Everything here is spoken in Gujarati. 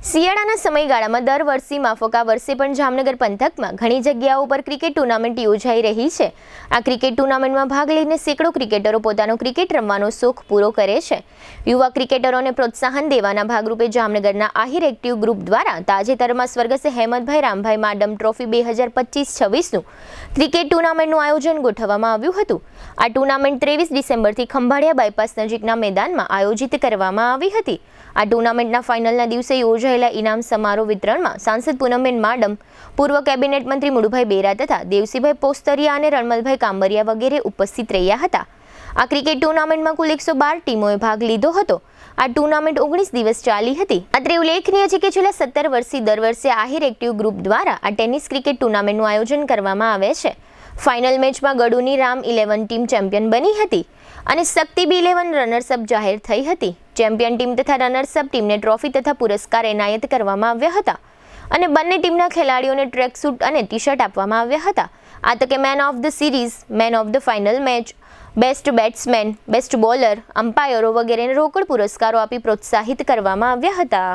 શિયાળાના સમયગાળામાં દર વર્ષે માફક આ વર્ષે પણ જામનગર પંથકમાં ઘણી જગ્યાઓ પર ક્રિકેટ ટુર્નામેન્ટ યોજાઈ રહી છે। આ ક્રિકેટ ટુર્નામેન્ટમાં ભાગ લઈને સેંકડો ક્રિકેટરો પોતાનો ક્રિકેટ રમવાનો શોખ પૂરો કરે છે। યુવા ક્રિકેટરોને પ્રોત્સાહન દેવાના ભાગરૂપે જામનગરના આહિર એક્ટિવ ગ્રુપ દ્વારા તાજેતરમાં સ્વર્ગસ્થ હેમંતભાઈ રામભાઈ માડમ ટ્રોફી 2025-26નું ક્રિકેટ ટુર્નામેન્ટનું આયોજન ગોઠવવામાં આવ્યું હતું। આ ટુર્નામેન્ટ 23 ડિસેમ્બરથી ખંભાળિયા બાયપાસ નજીકના મેદાનમાં આયોજિત કરવામાં આવી હતી। આ ટુર્નામેન્ટના ફાઇનલના દિવસે યોજાયેલા ઇનામ સમારોહ વિતરણમાં સાંસદ પૂનમબેન માડમ, પૂર્વ કેબિનેટ મંત્રી મુળુભાઈ બેરા તથા દેવસીભાઈ પોસ્તરિયા અને રણમલભાઈ કાંબરિયા વગેરે ઉપસ્થિત રહ્યા હતા। આ ક્રિકેટ ટુર્નામેન્ટમાં કુલ 112 ટીમોએ ભાગ લીધો હતો। આ ટુર્નામેન્ટ 19 દિવસ ચાલી હતી। અત્રે ઉલ્લેખનીય છે કે છેલ્લા 17 વર્ષથી દર વર્ષે આહિર એક્ટિવ ગ્રુપ દ્વારા આ ટેનિસ ક્રિકેટ ટુર્નામેન્ટનું આયોજન કરવામાં આવે છે। ફાઇનલ મેચમાં ગડુની રામ 11 ટીમ ચેમ્પિયન બની હતી અને શક્તિ B11 રનર્સઅપ જાહેર થઈ હતી। ચેમ્પિયન ટીમ તથા રનર્સઅપ ટીમને ટ્રોફી તથા પુરસ્કાર એનાયત કરવામાં આવ્યા હતા અને બંને ટીમના ખેલાડીઓને ટ્રેક સૂટ અને ટી-શર્ટ આપવામાં આવ્યા હતા। આ તકે man of the series, man of the final match, best batsman, best bowler, અમ્પાયરો વગેરેને રોકડ પુરસ્કારો આપી પ્રોત્સાહિત કરવામાં આવ્યા હતા।